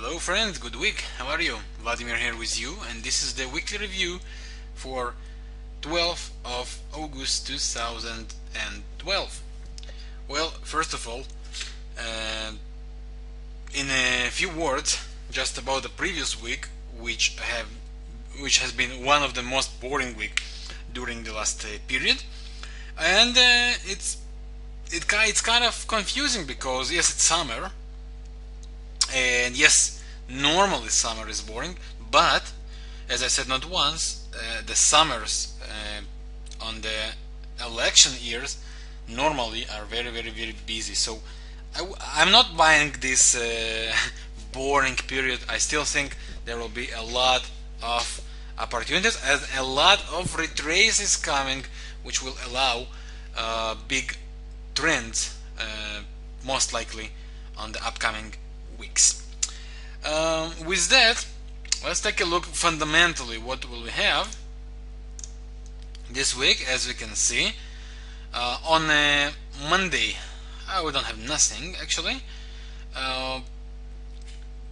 Hello friends, good week. How are you? Vladimir here with you, and this is the weekly review for 12th of August 2012. Well, first of all, in a few words, just about the previous week, which has been one of the most boring week during the last period, and it's kind of confusing because yes, it's summer. And yes, normally summer is boring, but as I said not once, the summers on the election years normally are very busy. So I'm not buying this boring period. I still think there will be a lot of opportunities and a lot of retraces coming, which will allow big trends most likely on the upcoming weeks. With that, let's take a look fundamentally what will we have this week. As we can see, on Monday we don't have nothing actually.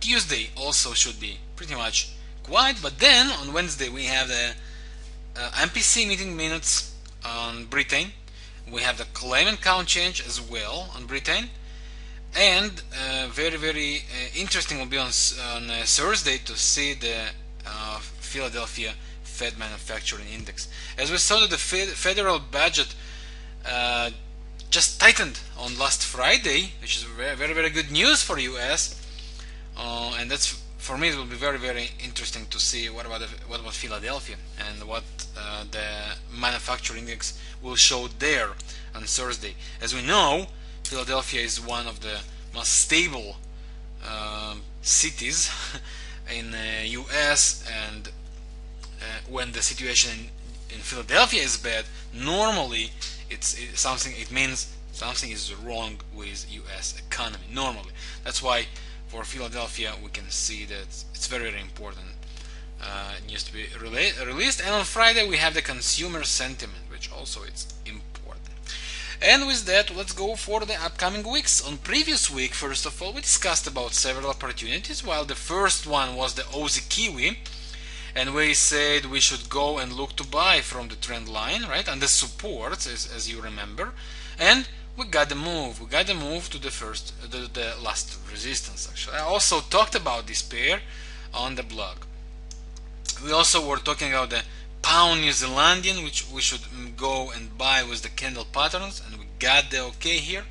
Tuesday also should be pretty much quiet, but then on Wednesday we have the MPC meeting minutes on Britain. We have the claim and count change as well on Britain. And very interesting will be on Thursday to see the Philadelphia Fed Manufacturing Index. As we saw that the federal budget just tightened on last Friday, which is very good news for US, and that's, for me, it will be very interesting to see what about Philadelphia and what the manufacturing index will show there on Thursday. As we know, Philadelphia is one of the most stable cities in US, and when the situation in Philadelphia is bad, normally it means something is wrong with US economy. Normally, that's why for Philadelphia we can see that it's very important. It needs to be released. And on Friday we have the consumer sentiment, which also is important. And with that, let's go for the upcoming weeks. On previous week, first of all, we discussed about several opportunities, while the first one was the Aussie Kiwi, and we said we should go and look to buy from the trend line, right, and the supports, as you remember, and we got the move. We got the move to the last resistance. Actually, I also talked about this pair on the blog. We also were talking about the Pound New Zealandian, which we should go and buy with the candle patterns, and we got the okay here.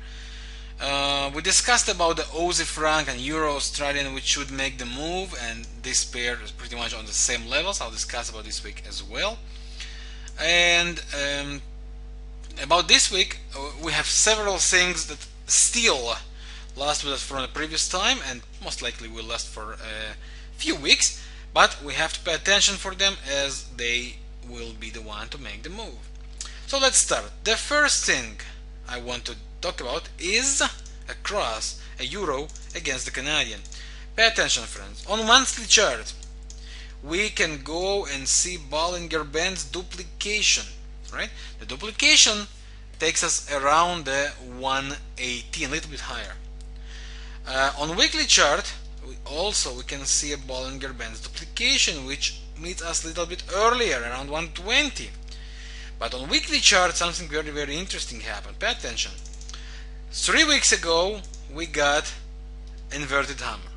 We discussed about the Aussie franc and Euro Australian, which should make the move, and this pair is pretty much on the same levels. I'll discuss about this week as well. And about this week, we have several things that still last with us from the previous time, and most likely will last for a few weeks, but we have to pay attention for them as they will be the one to make the move. So let's start. The first thing I want to talk about is a cross, a euro against the Canadian. Pay attention, friends. On monthly chart, we can go and see Bollinger Band's duplication, right? The duplication takes us around the 118, a little bit higher. On weekly chart, we can see a Bollinger Band's duplication, which meets us a little bit earlier, around 120. But on weekly chart, something very interesting happened. Pay attention. 3 weeks ago, we got inverted hammer,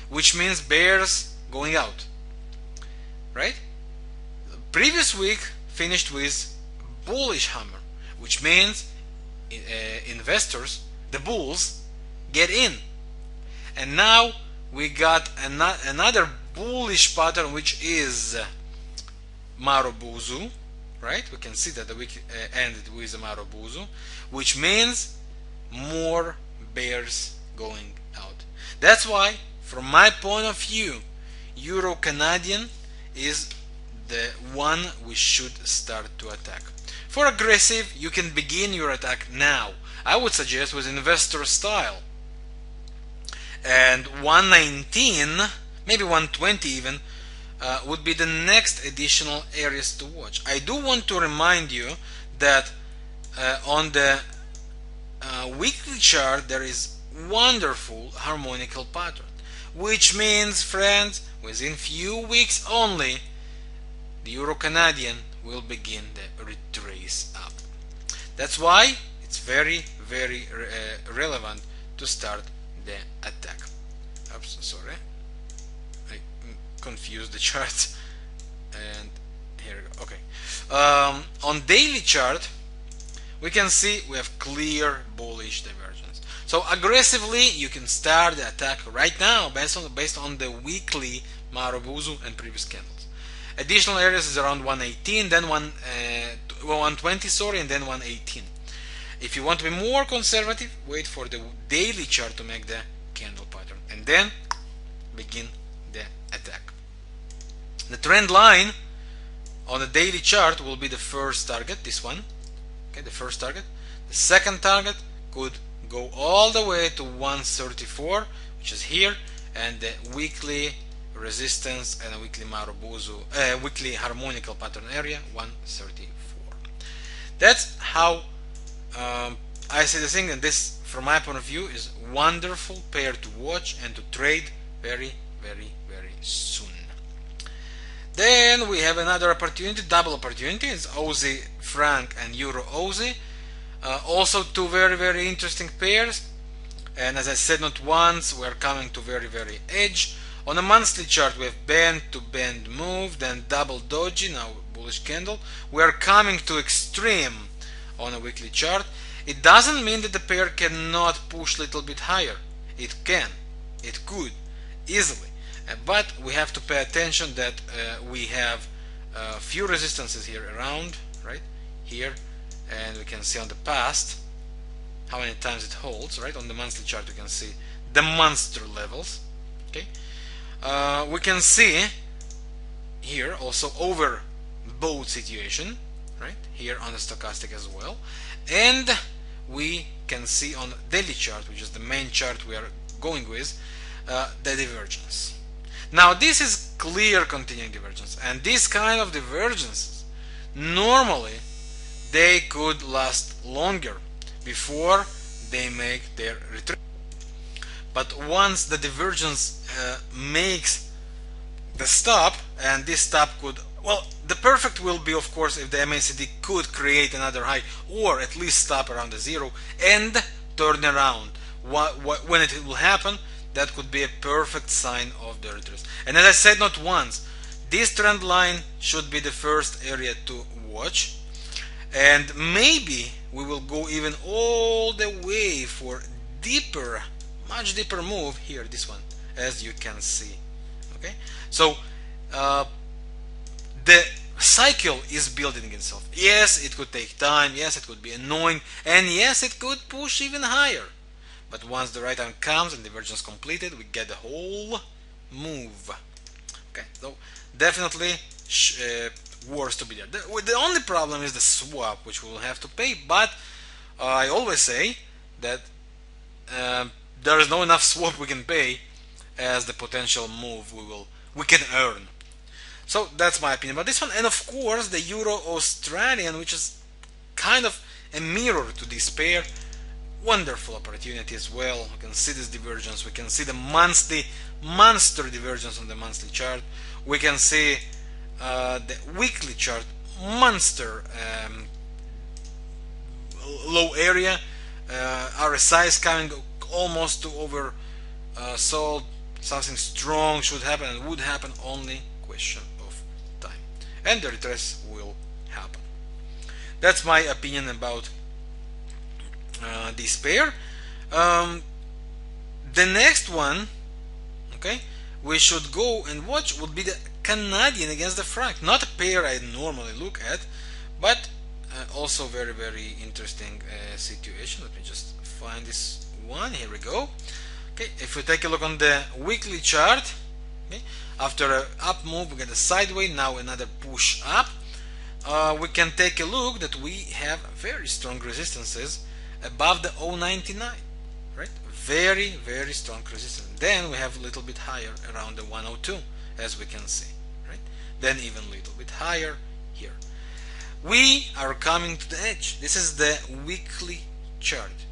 which means bears going out, right? The previous week finished with bullish hammer, which means investors, the bulls, get in. And now we got another bullish pattern, which is Marubozu, right? We can see that the week ended with a Marubozu, which means more bears going out. That's why, from my point of view, Euro Canadian is the one we should start to attack. For aggressive, you can begin your attack now. I would suggest with investor style. And 119, maybe 120 even, would be the next additional areas to watch. I do want to remind you that on the weekly chart there is wonderful harmonical pattern, which means, friends, within few weeks only, the Euro Canadian will begin the retrace up. That's why it's very relevant to start the attack. Oops, sorry, I confused the chart, and here we go. Okay, on daily chart we can see we have clear bullish divergence. So aggressively you can start the attack right now based on the weekly Marubozu and previous candles. Additional areas is around 118, then 120, sorry, and then 118. If you want to be more conservative, wait for the daily chart to make the candle pattern and then begin the attack. The trend line on the daily chart will be the first target, this one. Okay, the first target. The second target could go all the way to 134, which is here, and the weekly resistance and a weekly Marubozu, weekly harmonical pattern area 134. That's how I see the thing, and this, from my point of view, is wonderful pair to watch and to trade very soon. Then we have another opportunity, double opportunity. It's Aussie franc and Euro Aussie. Also two very interesting pairs. And as I said not once, we're coming to very edge. On a monthly chart we have band to band move, then double doji, now bullish candle. We are coming to extreme on a weekly chart. It doesn't mean that the pair cannot push a little bit higher. It can, it could, easily. But we have to pay attention that we have few resistances here around, right here, and we can see on the past how many times it holds. Right on the monthly chart we can see the monster levels. Okay, we can see here also overbought situation, right here on the stochastic as well, and we can see on the daily chart, which is the main chart we are going with, the divergence. Now this is clear continuing divergence, and this kind of divergences normally they could last longer before they make their retrace. But once the divergence makes the stop, and this stop could, well, the perfect will be of course if the MACD could create another high or at least stop around the zero and turn around. When it will happen, that could be a perfect sign of the retrace. And as I said not once, this trend line should be the first area to watch, and maybe we will go even all the way for deeper, much deeper move here, this one, as you can see. Okay, so the cycle is building itself. Yes, it could take time, yes, it could be annoying, and yes, it could push even higher. But once the right time comes and divergence completed, we get the whole move. Okay, so definitely worth to be there. The only problem is the swap, which we will have to pay. But I always say that there is no enough swap we can pay as the potential move we can earn. So that's my opinion about this one. And of course, the Euro Australian, which is kind of a mirror to this pair. Wonderful opportunity as well. We can see this divergence. We can see the monthly monster divergence on the monthly chart. We can see the weekly chart monster low area. RSI is coming almost to over sold. Something strong should happen and would happen, only question of time. And the retrace will happen. That's my opinion about this pair. The next one, okay, we should go and watch would be the Canadian against the franc. Not a pair I normally look at, but also very interesting situation. Let me just find this one. Here we go. Okay, if we take a look on the weekly chart, okay, after an up move we get a sideways, now another push up. We can take a look that we have very strong resistances above the 0.99, right? Very strong resistance. Then we have a little bit higher around the 102, as we can see, right? Then even a little bit higher here. We are coming to the edge. This is the weekly chart.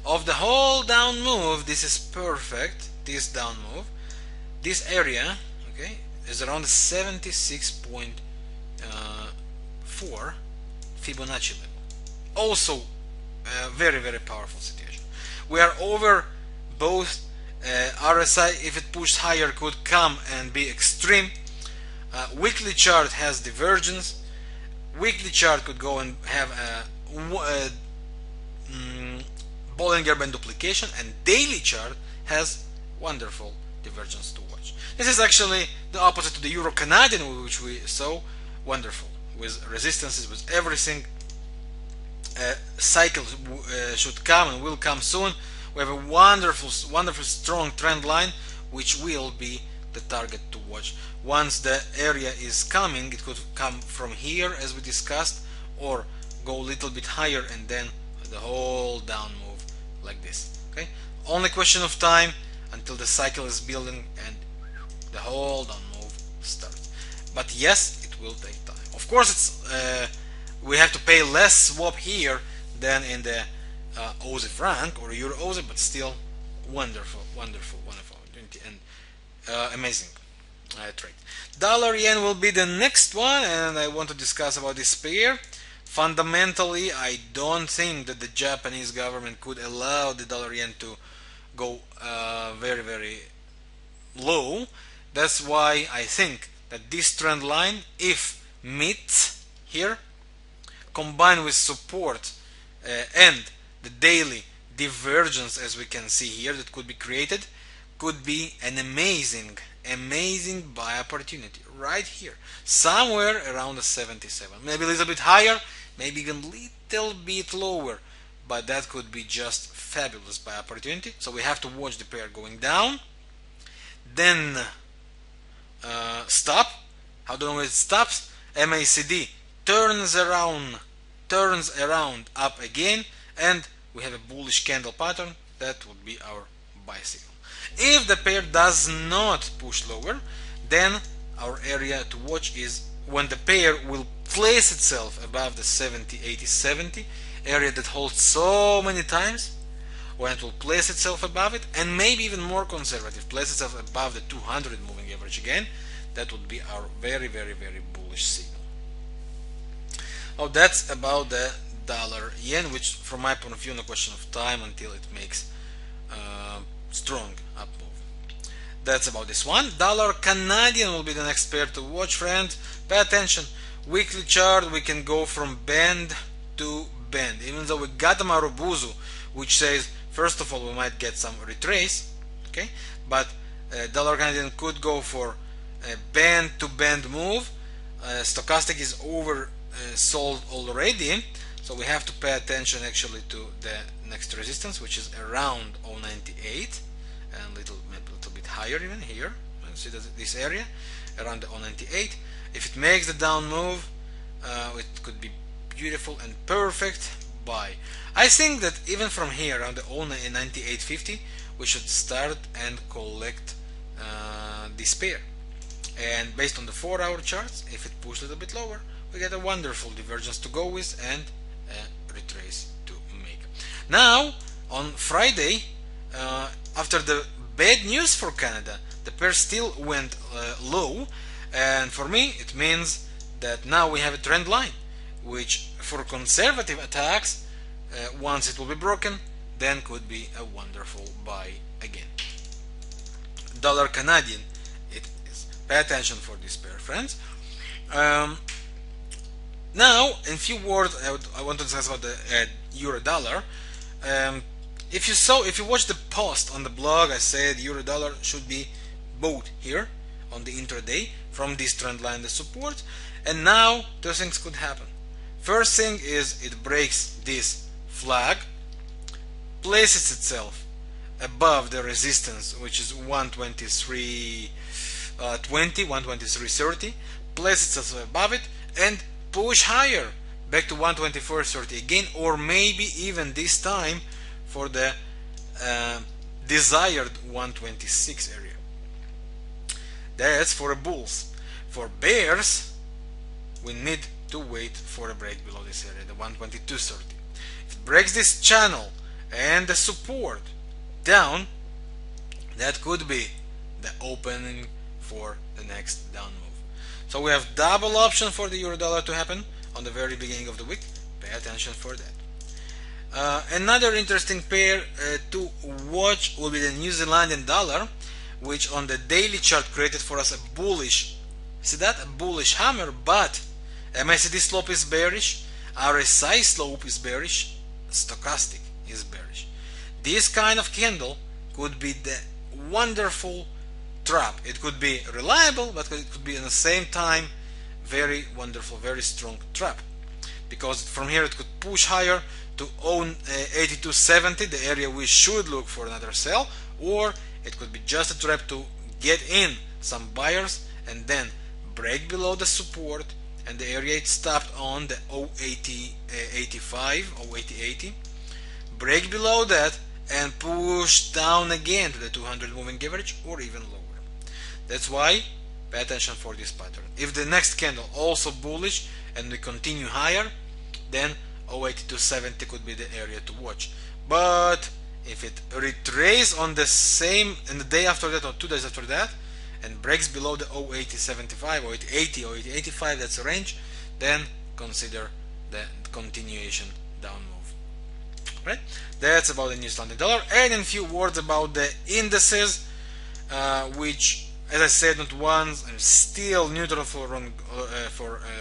Of the whole down move, this is perfect, this down move. this area, okay, is around 76.4 Fibonacci level. Also very, very powerful situation. We are over both RSI. If it pushed higher, could come and be extreme. Weekly chart has divergence. Weekly chart could go and have a Bollinger Band duplication, and daily chart has wonderful divergence to watch. This is actually the opposite to the Euro Canadian, which we saw. Wonderful, with resistances, with everything. Cycle should come and will come soon. We have a wonderful strong trend line, which will be the target to watch. Once the area is coming, it could come from here as we discussed, or go a little bit higher and then the whole down move like this. Okay, only question of time until the cycle is building and the whole down move starts. But yes, it will take time. Of course, it's we have to pay less swap here than in the Aussie franc or Euro Aussie, but still wonderful and amazing trade. Dollar yen will be the next one, and I want to discuss about this pair. Fundamentally, I don't think that the Japanese government could allow the dollar yen to go very, very low. That's why I think that this trend line, if meets here, combined with support and the daily divergence, as we can see here, that could be created, could be an amazing buy opportunity right here, somewhere around the 77, maybe a little bit higher, maybe even a little bit lower, but that could be just fabulous buy opportunity. So we have to watch the pair going down, then stop. How do you know it stops? MACD turns around up again, and we have a bullish candle pattern. That would be our buy signal. If the pair does not push lower, then our area to watch is when the pair will place itself above the 70, 80, 70 area that holds so many times. When it will place itself above it, and maybe even more conservative, place itself above the 200 moving average again, that would be our very, very, very bullish signal. Oh, that's about the dollar yen, which from my point of view, no question of time until it makes strong up move. That's about this one. Dollar Canadian will be the next pair to watch, friends. Pay attention. Weekly chart, we can go from band to band. Even though we got the Marubozu, which says first of all we might get some retrace, okay, but dollar Canadian could go for a band to band move. Stochastic is over sold already, so we have to pay attention actually to the next resistance, which is around 0.98 and a little bit higher even here. See this area around the 0.98. If it makes the down move, it could be beautiful and perfect buy. I think that even from here around the 0.9850 we should start and collect this pair, and based on the 4-hour charts, if it pushes a little bit lower, we get a wonderful divergence to go with and a retrace to make. Now on Friday, after the bad news for Canada, the pair still went low, and for me it means that now we have a trend line, which for conservative attacks, once it will be broken, then could be a wonderful buy again. Dollar Canadian, it is. Pay attention for this pair, friends. Now, in few words, I want to discuss about the euro dollar. If you watch the post on the blog, I said euro dollar should be bought here on the intraday from this trend line, the support, and now two things could happen. First thing is it breaks this flag, places itself above the resistance, which is 123.20, 123.30, places itself above it and push higher back to 124.30 again, or maybe even this time for the desired 126 area. That's for bulls. For bears, we need to wait for a break below this area, the 122.30. If it breaks this channel and the support down, that could be the opening for the next down move. So we have double option for the euro dollar to happen on the very beginning of the week. Pay attention for that. Another interesting pair to watch will be the New Zealandian dollar, which on the daily chart created for us a bullish, see that, a bullish hammer, but MACD slope is bearish, RSI slope is bearish, stochastic is bearish. This kind of candle could be the wonderful trap. It could be reliable, but it could be at the same time very wonderful, very strong trap, because from here it could push higher to own 82.70, the area we should look for another sell, or it could be just a trap to get in some buyers and then break below the support and the area it stopped on, the 0.8085 or 0.8080, break below that and push down again to the 200 moving average or even lower. That's why pay attention for this pattern. If the next candle also bullish and we continue higher, then 0.8270 could be the area to watch. But if it retraces on the same, in the day after that or 2 days after that, and breaks below the 0.8075 or 0.80 or 0.8085, that's a range, then consider the continuation down move. Right? That's about the New Zealand dollar. And in a few words about the indices, which, as I said not once, are still neutral for a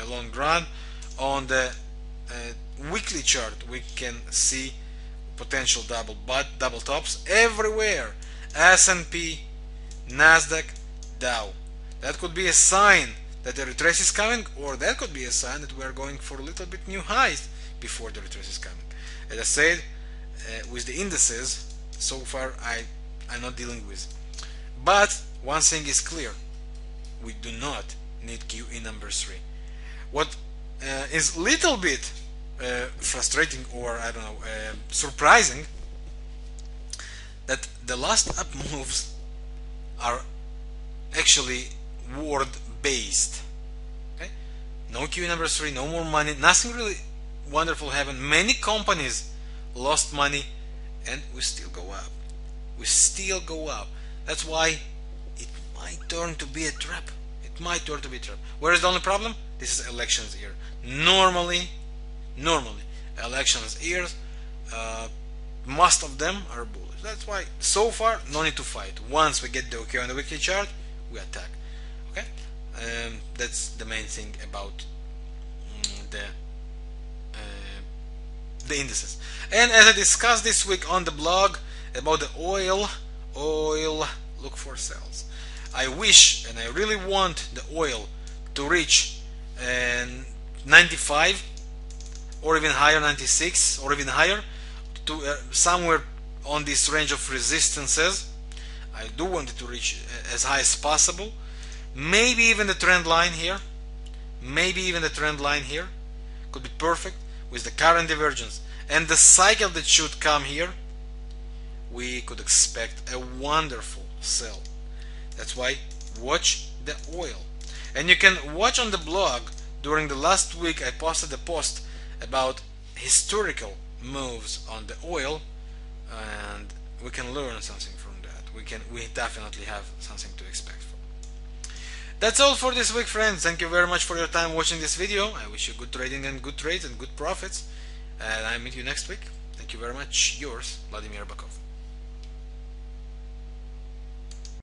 long run. On the weekly chart, we can see potential double tops everywhere. S&P, Nasdaq, Dow. That could be a sign that the retrace is coming, or that could be a sign that we are going for a little bit new highs before the retrace is coming. As I said, with the indices, so far I'm not dealing with. But one thing is clear: we do not need QE number 3. What is little bit frustrating, or I don't know, surprising, that the last up moves are actually word based. Okay? No QE number 3, no more money, nothing really wonderful happened. Many companies lost money and we still go up. We still go up. That's why it might turn to be a trap. It might turn to be a trap. Where is the only problem? This is elections year. Normally elections years, most of them are bullish. That's why so far no need to fight. Once we get the okay on the weekly chart, we attack. Okay, that's the main thing about the indices. And as I discussed this week on the blog about the oil, look for sales. I wish and I really want the oil to reach 95 or even higher, 96 or even higher, to somewhere on this range of resistances. I do want it to reach as high as possible. Maybe even the trend line here. Could be perfect with the current divergence and the cycle that should come here. We could expect a wonderful sell. That's why watch the oil. And you can watch on the blog. During the last week I posted a post about historical moves on the oil, and we can learn something from that. We definitely have something to expect from. That's all for this week, friends. Thank you very much for your time watching this video. I wish you good trading and good trades and good profits, and I meet you next week. Thank you very much. Yours, Vladimir Ribakov.